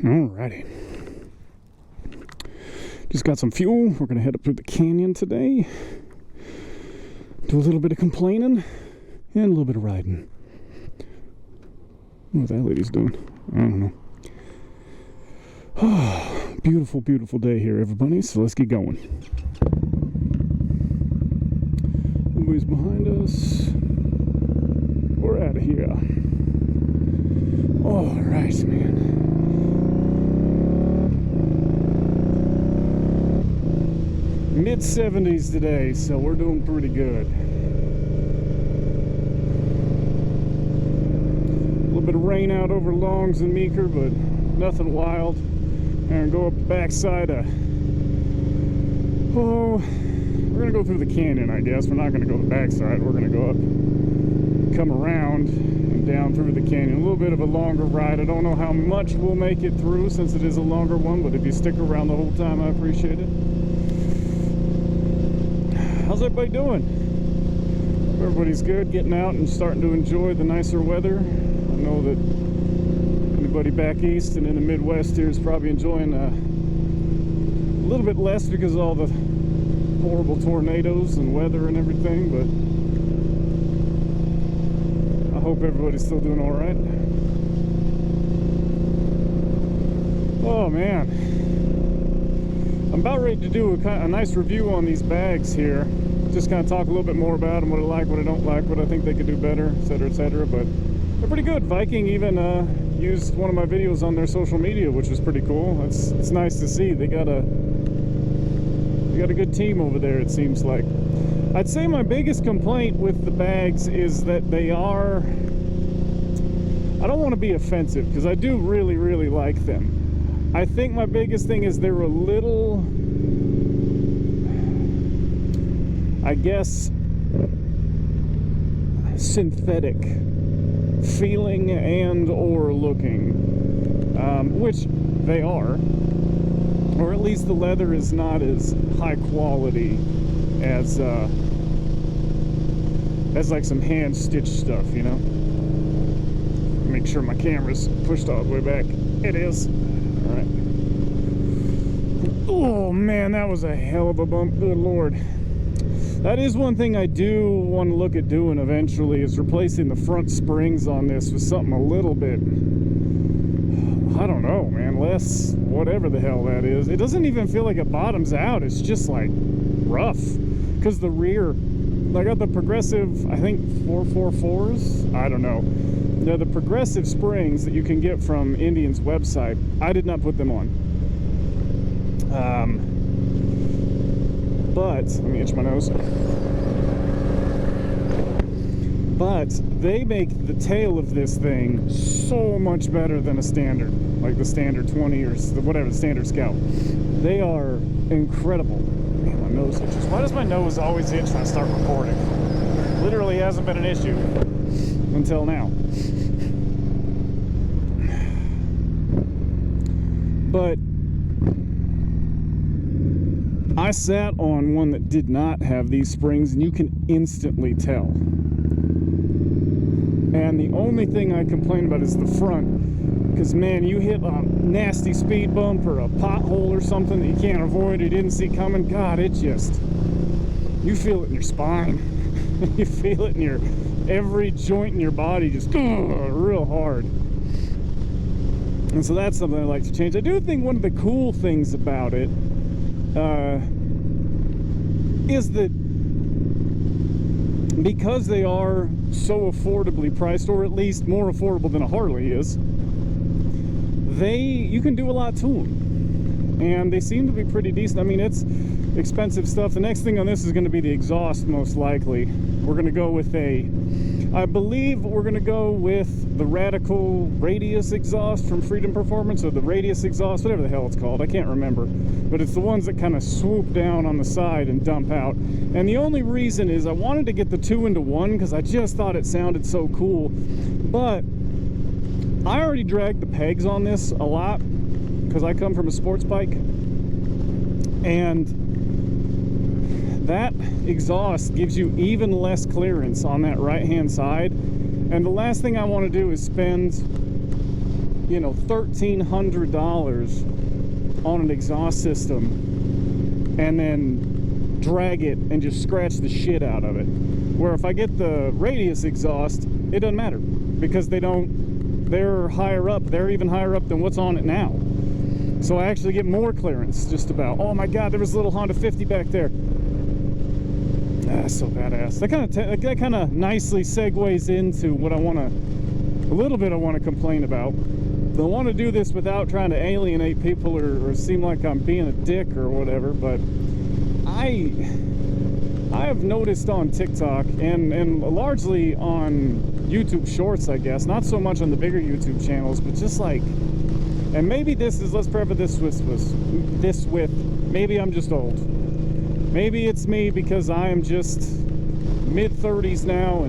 Alrighty. Just got some fuel. We're gonna head up through the canyon today. Do a little bit of complaining and a little bit of riding. What that lady's doing? I don't know. Oh, beautiful, beautiful day here, everybody. So let's get going. Nobody's behind us. We're out of here. All right, man. Mid-70s today, so we're doing pretty good. A little bit of rain out over Longs and Meeker, but nothing wild. And go up the backside of... Oh, we're gonna go through the canyon, I guess. We're not gonna go the backside. We're gonna go up, come around, and down through the canyon. A little bit of a longer ride. I don't know how much we'll make it through since it is a longer one, but if you stick around the whole time, I appreciate it. How's everybody doing? Everybody's good, getting out and starting to enjoy the nicer weather. I know that anybody back east and in the Midwest here is probably enjoying a little bit less because of all the horrible tornadoes and weather and everything, but I hope everybody's still doing all right. Oh man, I'm about ready to do a nice review on these bags here. Just kind of talk a little bit more about them, what I like, what I don't like, what I think they could do better, etc., etc. But they're pretty good. Viking even used one of my videos on their social media, which was pretty cool. It's nice to see. They got a good team over there, it seems like. I'd say my biggest complaint with the bags is that they are... I don't want to be offensive because I do really, really like them. I think my biggest thing is they're a little... I guess synthetic feeling and or looking, which they are, or at least the leather is not as high quality as like some hand stitched stuff, you know. Make sure my camera's pushed all the way back. It is. All right. Oh man, that was a hell of a bump. Good Lord. That is one thing I do want to look at doing eventually, is replacing the front springs on this with something a little bit, I don't know, man, less whatever the hell that is. It doesn't even feel like it bottoms out. It's just like rough because the rear, I got the progressive, I think 444s, I don't know. They're the progressive springs that you can get from Indian's website. I did not put them on. But, let me itch my nose. But they make the tail of this thing so much better than a standard, like the standard 20 or whatever, the standard Scout. They are incredible. Man, my nose itches. Why does my nose always itch when I start recording? Literally hasn't been an issue until now. But I sat on one that did not have these springs, and you can instantly tell. And the only thing I complain about is the front, because man, you hit a nasty speed bump or a pothole or something that you can't avoid, you didn't see coming, God, it just, you feel it in your spine. You feel it in your, every joint in your body just real hard. And so that's something I like to change. I do think one of the cool things about it is that because they are so affordably priced, or at least more affordable than a Harley is, you can do a lot to them, and they seem to be pretty decent. I mean, it's expensive stuff. The next thing on this is going to be the exhaust, most likely. We're going to go with I believe we're going to go with the Radical Radius exhaust from Freedom Performance, or the Radius exhaust, whatever the hell it's called, I can't remember. But it's the ones that kind of swoop down on the side and dump out. And the only reason is I wanted to get the 2-in-1 because I just thought it sounded so cool. But I already dragged the pegs on this a lot because I come from a sports bike. And that exhaust gives you even less clearance on that right hand side, and the last thing I want to do is spend you know, $1,300 on an exhaust system and then drag it and just scratch the shit out of it. Where if I get the radius exhaust, it doesn't matter, because they're higher up. They're even higher up than what's on it now. So I actually get more clearance, just about. Oh my God, there was a little Honda 50 back there. That's so badass. That kind of nicely segues into what I want to complain about. I want to do this without trying to alienate people or seem like I'm being a dick or whatever, but I have noticed on TikTok and largely on YouTube Shorts, I guess, not so much on the bigger YouTube channels, but just like, and maybe this is, let's preface this with maybe I'm just old. Maybe it's me because I am just mid-30s now,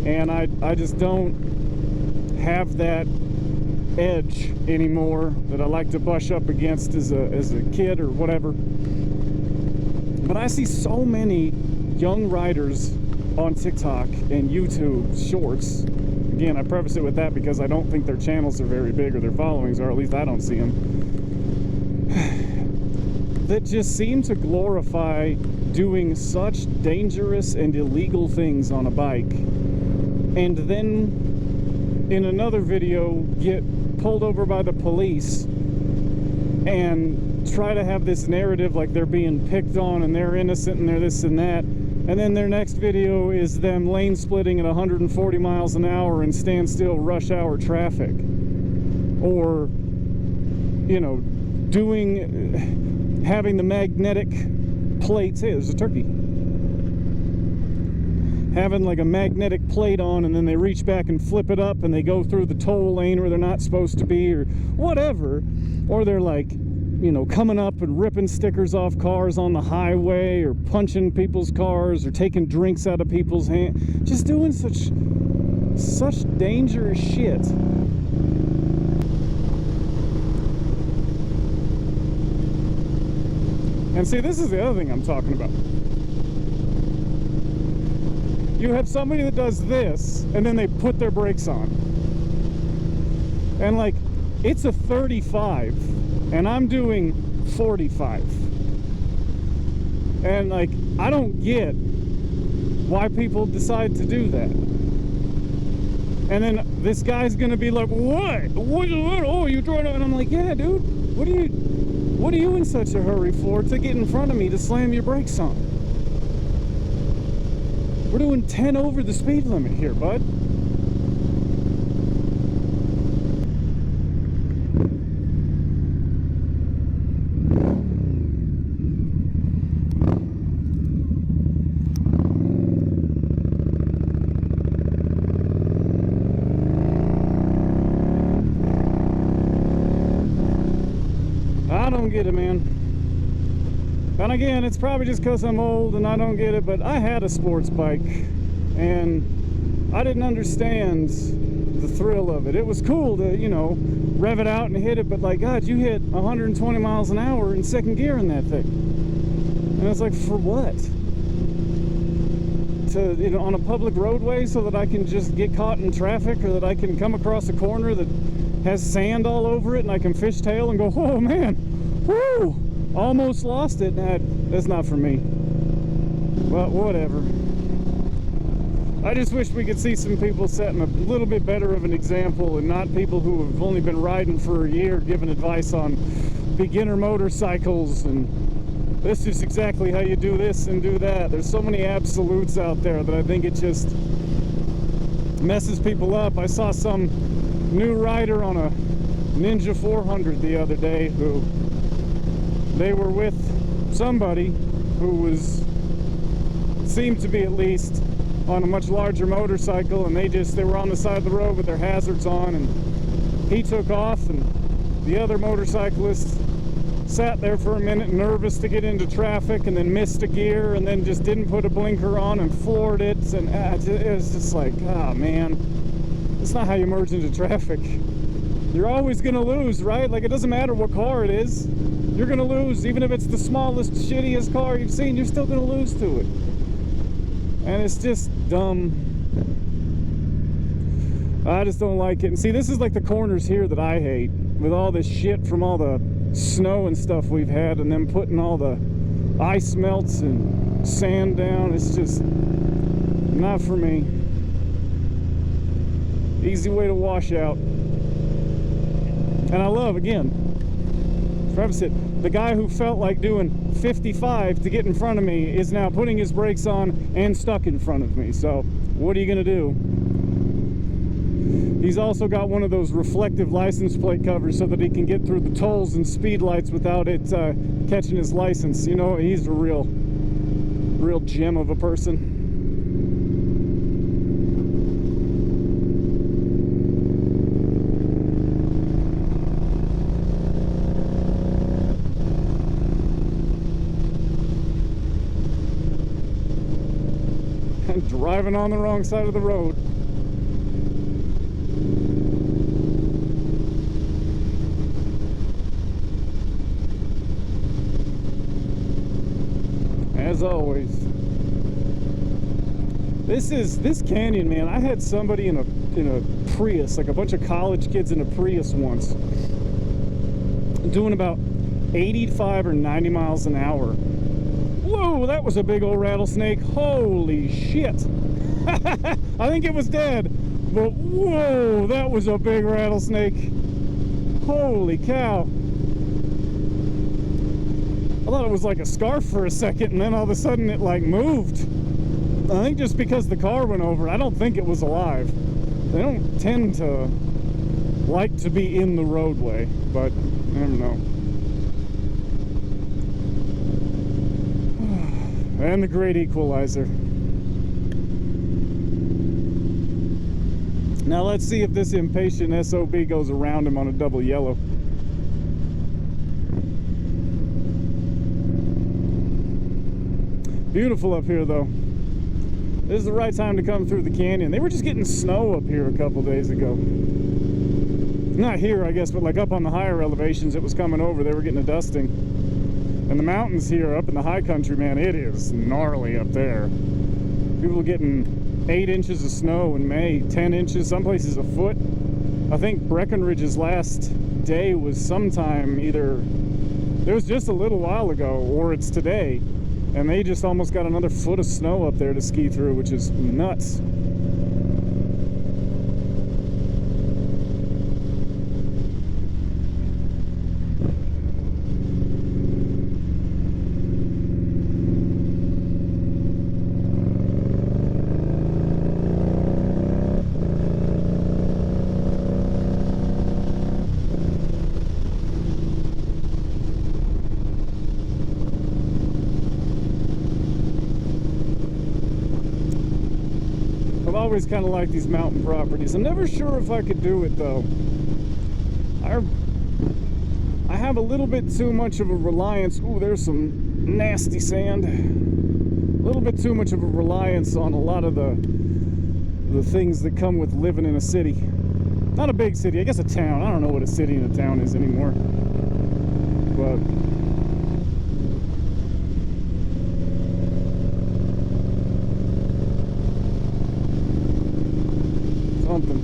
and I just don't have that edge anymore that I like to brush up against as a kid or whatever. But I see so many young riders on TikTok and YouTube Shorts. Again, I preface it with that because I don't think their channels are very big, or their followings, or at least I don't see them, that just seem to glorify doing such dangerous and illegal things on a bike, and then in another video get pulled over by the police and try to have this narrative like they're being picked on and they're innocent and they're this and that, and then their next video is them lane splitting at 140 miles an hour in standstill rush hour traffic, or, you know, having the magnetic plates. Hey, there's a turkey. Having like a magnetic plate on, and then they reach back and flip it up and they go through the toll lane where they're not supposed to be, or whatever. Or they're like, you know, coming up and ripping stickers off cars on the highway, or punching people's cars, or taking drinks out of people's hands. Just doing such dangerous shit. And see, this is the other thing I'm talking about. You have somebody that does this, and then they put their brakes on. And like, it's a 35, and I'm doing 45. And like, I don't get why people decide to do that. And then this guy's gonna be like, what? Oh, you trying to? And I'm like, yeah, dude, what are you in such a hurry for to get in front of me to slam your brakes on? We're doing 10 over the speed limit here, bud. I don't get it, man. And again, it's probably just because I'm old and I don't get it, but I had a sports bike and I didn't understand the thrill of it. It was cool to, you know, rev it out and hit it, but like, God, you hit 120 miles an hour in second gear in that thing. And it's like, for what? To, you know, on a public roadway so that I can just get caught in traffic, or that I can come across a corner that has sand all over it and I can fishtail and go, oh man, whoo! Almost lost it. That's not for me. But whatever. I just wish we could see some people setting a little bit better of an example, and not people who have only been riding for a year giving advice on beginner motorcycles and this is exactly how you do this and do that. There's so many absolutes out there that I think it just messes people up. I saw some new rider on a Ninja 400 the other day who they were with somebody who seemed to be at least on a much larger motorcycle, and they were on the side of the road with their hazards on, and he took off, and the other motorcyclist sat there for a minute nervous to get into traffic, and then missed a gear, and then just didn't put a blinker on and floored it, and it was just like, oh man, that's not how you merge into traffic. You're always gonna lose, right? Like, it doesn't matter what car it is. You're gonna lose. Even if it's the smallest, shittiest car you've seen, you're still gonna lose to it. And it's just dumb. I just don't like it. And see, this is like the corners here that I hate, with all this shit from all the snow and stuff we've had, and them putting all the ice melts and sand down. It's just not for me. Easy way to wash out. And I love, again, preface it, the guy who felt like doing 55 to get in front of me is now putting his brakes on and stuck in front of me. So what are you gonna do? He's also got one of those reflective license plate covers so that he can get through the tolls and speed lights without it catching his license. You know, he's a real gem of a person. And driving on the wrong side of the road. As always, this canyon, man. I had somebody in a Prius, like a bunch of college kids in a Prius once, doing about 85 or 90 miles an hour. Whoa, that was a big old rattlesnake. Holy shit. I think it was dead, but whoa, that was a big rattlesnake. Holy cow. I thought it was like a scarf for a second, and then all of a sudden it like moved. I think just because the car went over. I don't think it was alive. They don't tend to like to be in the roadway, but I don't know. And the great equalizer. Now let's see if this impatient SOB goes around him on a double yellow. Beautiful up here though. This is the right time to come through the canyon. They were just getting snow up here a couple days ago. Not here, I guess, but like up on the higher elevations it was coming over. They were getting a dusting. And the mountains here up in the high country, man, it is gnarly up there. People are getting 8 inches of snow in May, 10 inches, some places a foot. I think Breckenridge's last day was sometime either, it was just a little while ago, or it's today. And they just almost got another foot of snow up there to ski through, which is nuts. I've always kind of liked these mountain properties. I'm never sure if I could do it though. I have a little bit too much of a reliance. Ooh, there's some nasty sand. A little bit too much of a reliance on a lot of the things that come with living in a city. Not a big city, I guess a town. I don't know what a city and a town is anymore. But something.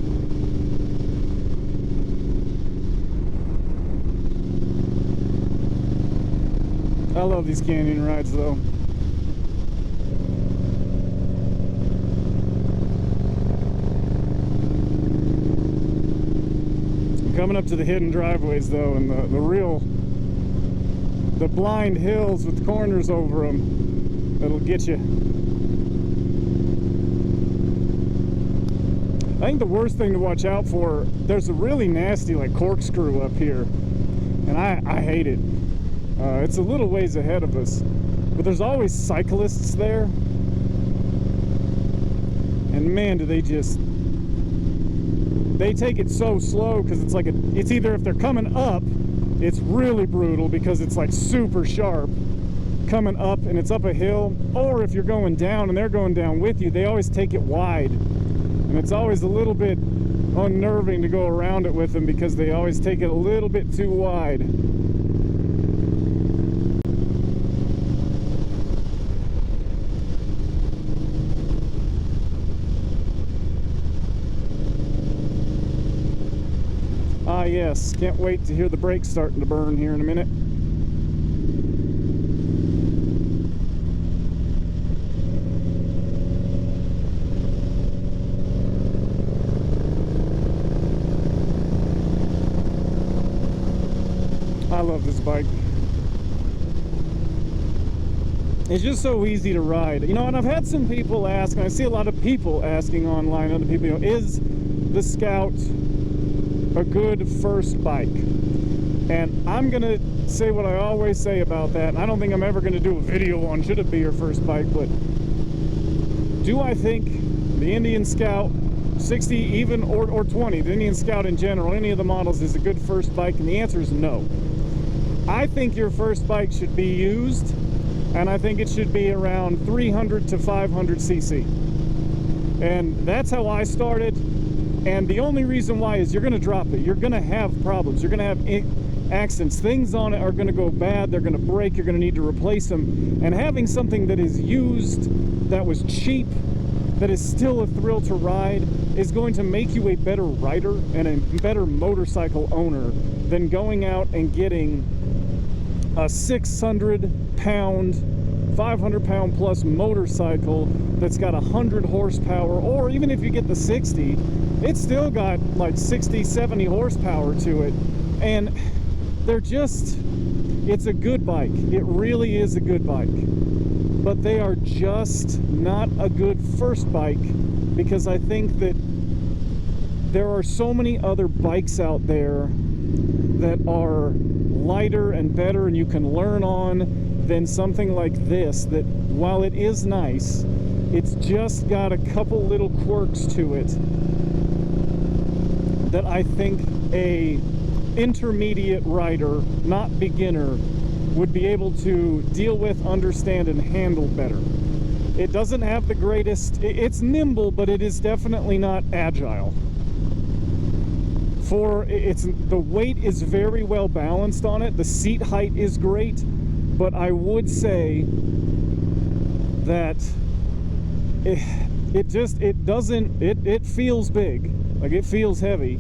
I love these canyon rides though. Coming up to the hidden driveways though, and the blind hills with corners over them, that'll get you. I think the worst thing to watch out for, there's a really nasty like corkscrew up here, and I hate it. It's a little ways ahead of us, but there's always cyclists there, and man, do they take it so slow, because it's like it's either if they're coming up, it's really brutal because it's like super sharp coming up and it's up a hill, or if you're going down and they're going down with you, they always take it wide. And it's always a little bit unnerving to go around it with them because they always take it a little bit too wide. Ah, yes. Can't wait to hear the brakes starting to burn here in a minute. I love this bike. It's just so easy to ride. You know, and I've had some people ask, and I see a lot of people asking online, other people, you know, is the Scout a good first bike? And I'm gonna say what I always say about that, and I don't think I'm ever gonna do a video on should it be your first bike, but do I think the Indian Scout 60 even or 20, the Indian Scout in general, any of the models, is a good first bike? And the answer is no. I think your first bike should be used, and I think it should be around 300 to 500 cc. And that's how I started. And the only reason why is you're going to drop it. You're going to have problems. You're going to have accidents. Things on it are going to go bad. They're going to break. You're going to need to replace them. And having something that is used, that was cheap, that is still a thrill to ride, is going to make you a better rider and a better motorcycle owner than going out and getting a 600-pound, 500-pound plus motorcycle that's got 100 horsepower, or even if you get the 60, it's still got like 60, 70 horsepower to it. And they're just, it's a good bike. It really is a good bike. But they are just not a good first bike, because I think that there are so many other bikes out there that are lighter and better and you can learn on than something like this, that while it is nice, it's just got a couple little quirks to it that I think a intermediate rider, not beginner, would be able to deal with, understand, and handle better. It doesn't have the greatest, it's nimble, but it is definitely not agile. The weight is very well balanced on it. The seat height is great, but I would say that it feels big, like it feels heavy.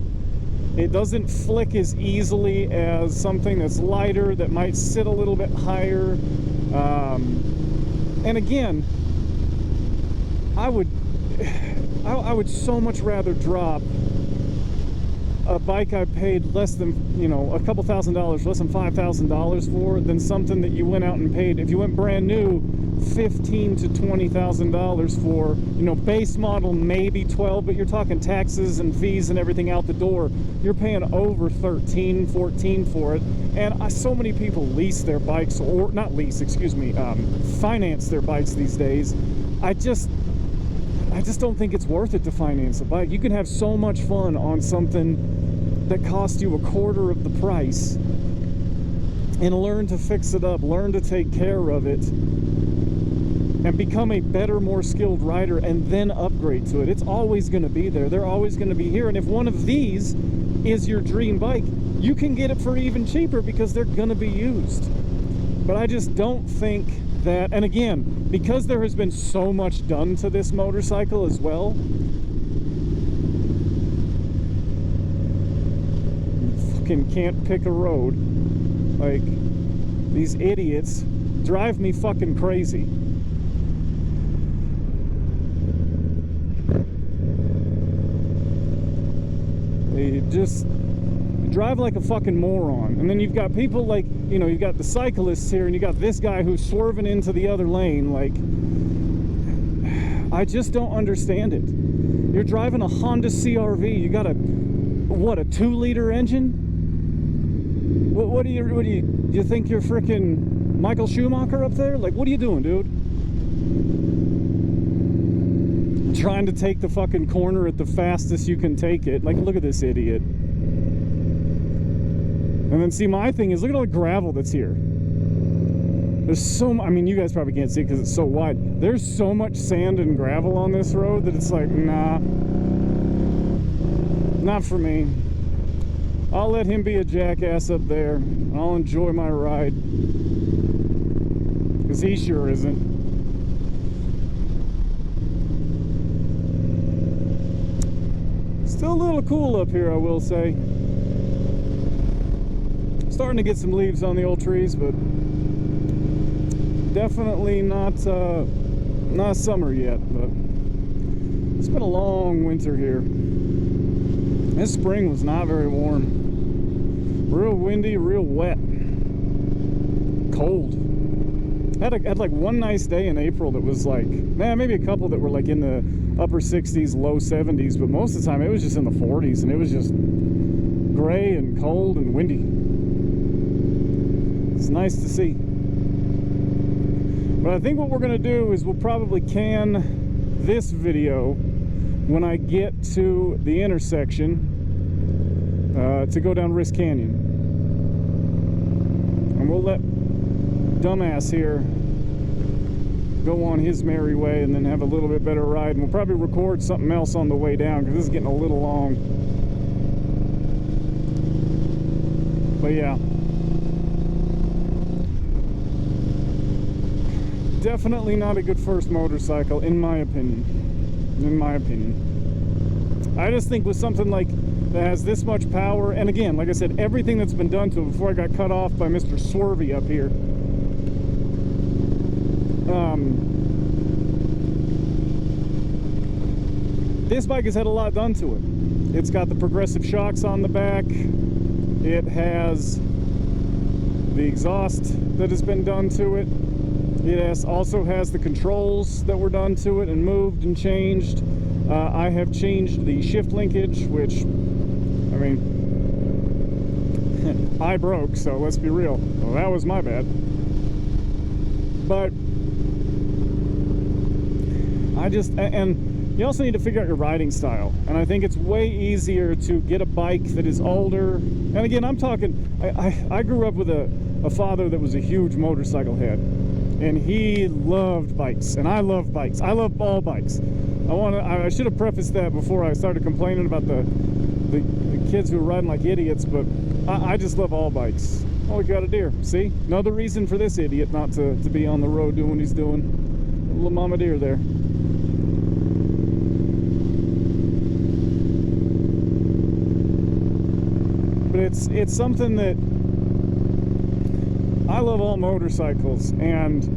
It doesn't flick as easily as something that's lighter, that might sit a little bit higher. And again, I would so much rather drop a bike I paid less than, you know, a couple $1,000s, less than $5,000 for, than something that you went out and paid, if you went brand new, $15,000 to $20,000 for, you know, base model maybe 12, but you're talking taxes and fees and everything out the door, you're paying over 13, 14 for it. And so many people lease their bikes, or not lease, excuse me, finance their bikes these days. I just don't think it's worth it to finance a bike. You can have so much fun on something that costs you a quarter of the price and learn to fix it up, learn to take care of it, and become a better, more skilled rider, and then upgrade to it. It's always going to be there. They're always going to be here. And if one of these is your dream bike, you can get it for even cheaper because they're going to be used. But I just don't think that, and again, because there has been so much done to this motorcycle as well, fucking can't pick a road. Like, these idiots drive me fucking crazy. They just drive like a fucking moron. And then you've got people like, you know, you've got the cyclists here, and you got this guy who's swerving into the other lane. Like, I just don't understand it. You're driving a Honda CR-V. You got a 2-liter engine? What do you think you're freaking Michael Schumacher up there? Like, what are you doing, dude? Trying to take the fucking corner at the fastest you can take it. Like, look at this idiot. And then see, my thing is, look at all the gravel that's here. There's so much, I mean, you guys probably can't see it because it's so wide. There's so much sand and gravel on this road that it's like, nah, not for me. I'll let him be a jackass up there. I'll enjoy my ride, because he sure isn't. Still a little cool up here, I will say. Starting to get some leaves on the old trees, but definitely not summer yet. But it's been a long winter here. This spring was not very warm. Real windy, real wet, cold. Had like one nice day in April that was like, maybe a couple that were like in the upper 60s, low 70s, but most of the time it was just in the 40s, and it was just gray and cold and windy. It's nice to see. But I think what we're going to do is we'll probably can this video when I get to the intersection to go down Risk Canyon. And we'll let dumbass here go on his merry way and then have a little bit better ride. And we'll probably record something else on the way down because this is getting a little long. But yeah, definitely not a good first motorcycle, in my opinion. I just think with something like that has this much power, and again, like I said, everything that's been done to it before I got cut off by Mr. Swervy up here. This bike has had a lot done to it. It's got the progressive shocks on the back. It has the exhaust that has been done to it. It also has the controls that were done to it and moved and changed. I have changed the shift linkage, which, I mean, I broke, so let's be real. Well, that was my bad. But and you also need to figure out your riding style. And I think it's way easier to get a bike that is older. And again, I'm talking, I grew up with a father that was a huge motorcycle head. And he loved bikes, and I love bikes. I love all bikes. I should have prefaced that before I started complaining about the kids who are riding like idiots, but I just love all bikes. Oh, we got a deer. See? Another reason for this idiot not to be on the road doing what he's doing. A little mama deer there. But it's something that I love all motorcycles, and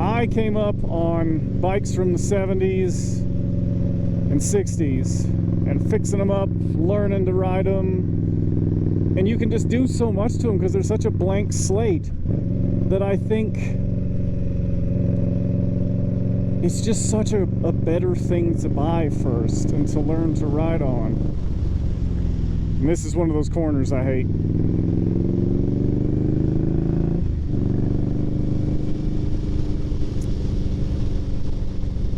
I came up on bikes from the 70s and 60s and fixing them up, learning to ride them, and you can just do so much to them because they're such a blank slate that I think it's just such a better thing to buy first and to learn to ride on. And this is one of those corners I hate.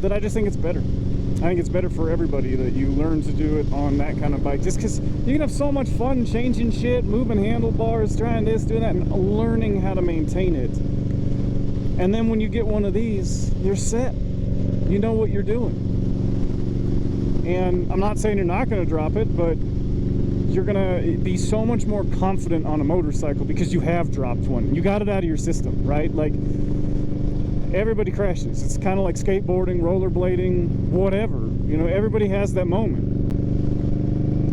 That I just think it's better. I think it's better for everybody that you learn to do it on that kind of bike, just because you can have so much fun changing shit, moving handlebars, trying this, doing that, and learning how to maintain it. And then when you get one of these, you're set. You know what you're doing. And I'm not saying you're not going to drop it, but you're going to be so much more confident on a motorcycle because you have dropped one. You got it out of your system, right? Like, everybody crashes. It's kind of like skateboarding, rollerblading, whatever. You know, everybody has that moment.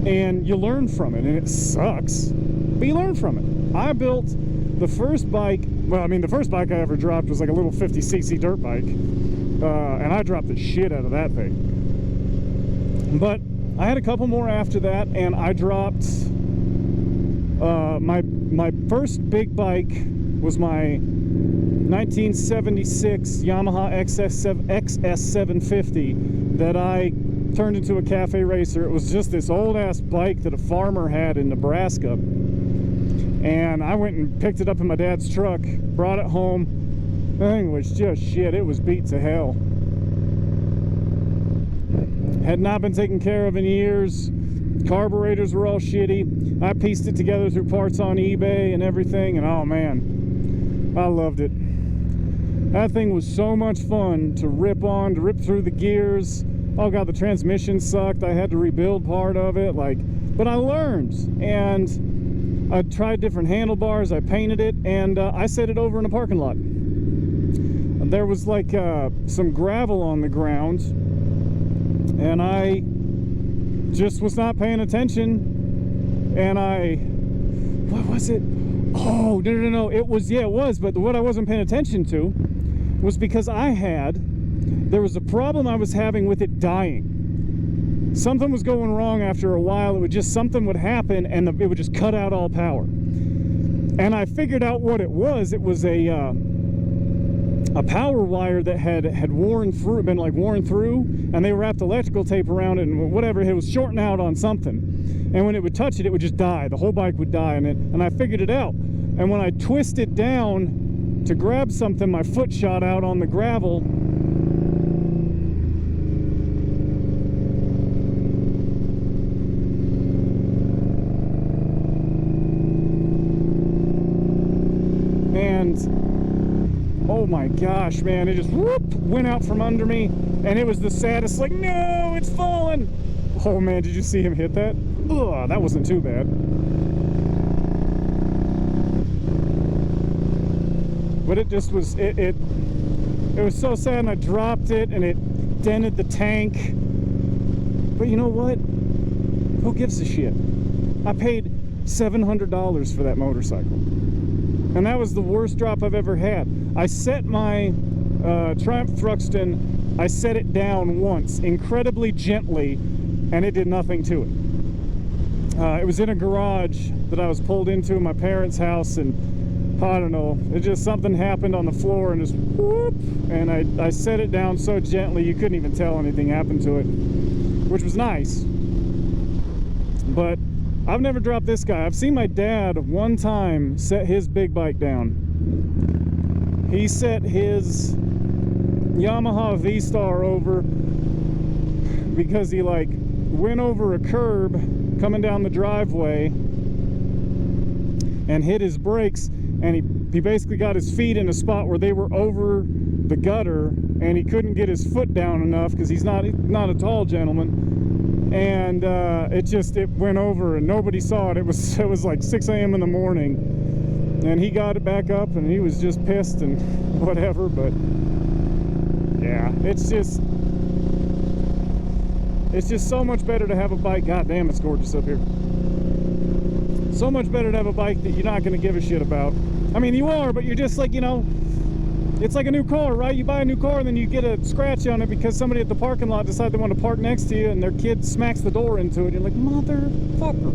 And you learn from it, and it sucks, but you learn from it. I built the first bike, well, I mean, the first bike I ever dropped was like a little 50cc dirt bike, and I dropped the shit out of that thing. But I had a couple more after that, and I dropped, my first big bike was my 1976 Yamaha XS750 that I turned into a cafe racer. It was just this old ass bike that a farmer had in Nebraska, and I went and picked it up in my dad's truck, brought it home. The thing was just shit. It was beat to hell. Had not been taken care of in years. Carburetors were all shitty. I pieced it together through parts on eBay and everything, and oh man, I loved it. That thing was so much fun to rip on, to rip through the gears. Oh god, the transmission sucked. I had to rebuild part of it, but I learned, and I tried different handlebars. I painted it, and I set it over in a parking lot. There was like some gravel on the ground, and I just was not paying attention, and I What was it? Oh, no. It was, yeah, it was. But what I wasn't paying attention to was because there was a problem I was having with it dying. Something was going wrong after a while. Something would happen and it would just cut out all power. And I figured out what it was. It was a power wire that had been worn through, and they wrapped electrical tape around it and whatever. It was shorting out on something. And when it would touch it, it would just die. The whole bike would die. And I figured it out. And when I twisted down to grab something, my foot shot out on the gravel. And oh my gosh, man, it just whoop, went out from under me. And it was the saddest, like, no, it's falling. Oh man, did you see him hit that? Ugh, that wasn't too bad. But it just was, it was so sad, and I dropped it and it dented the tank. But you know what? Who gives a shit? I paid $700 for that motorcycle. And that was the worst drop I've ever had. I set my Triumph Thruxton, I set it down once, incredibly gently, and it did nothing to it. It was in a garage that I was pulled into in my parents' house, and I don't know, it just, something happened on the floor and just whoop, and I set it down so gently you couldn't even tell anything happened to it, which was nice. But I've never dropped this guy. I've seen my dad one time set his big bike down. He set his Yamaha V-Star over because he like went over a curb coming down the driveway and hit his brakes, and he basically got his feet in a spot where they were over the gutter, and he couldn't get his foot down enough because he's not a tall gentleman. And it went over and nobody saw it. It was like 6 a.m. in the morning, and he got it back up and he was just pissed and whatever. But yeah, it's just so much better to have a bike. God damn, it's gorgeous up here. So much better to have a bike that you're not going to give a shit about. I mean, you are, but you're just like, you know, it's like a new car, right? You buy a new car and then you get a scratch on it because somebody at the parking lot decided they want to park next to you and their kid smacks the door into it. You're like, motherfucker.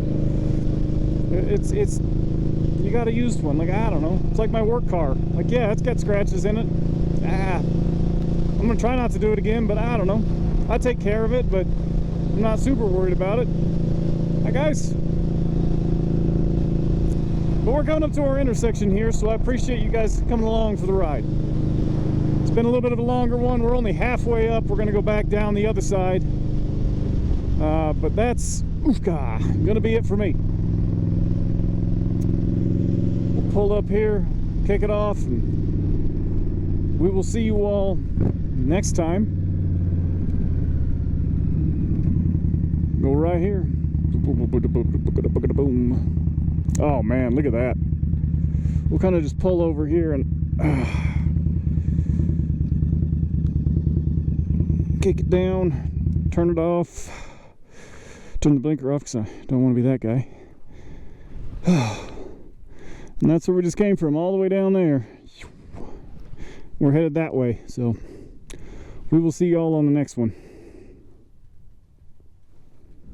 It's you got a used one. Like, I don't know. It's like my work car. Like, yeah, it's got scratches in it. I'm going to try not to do it again, but I don't know. I take care of it, but I'm not super worried about it. Hi, guys. But we're coming up to our intersection here, so I appreciate you guys coming along for the ride. It's been a little bit of a longer one. We're only halfway up. We're going to go back down the other side. But that's going to be it for me. We'll pull up here, kick it off, and we will see you all next time. Go right here. Boom. Oh man, look at that. We'll kind of just pull over here and kick it down, turn it off, turn the blinker off because I don't want to be that guy. And that's where we just came from, all the way down there. We're headed that way, so we will see y'all on the next one.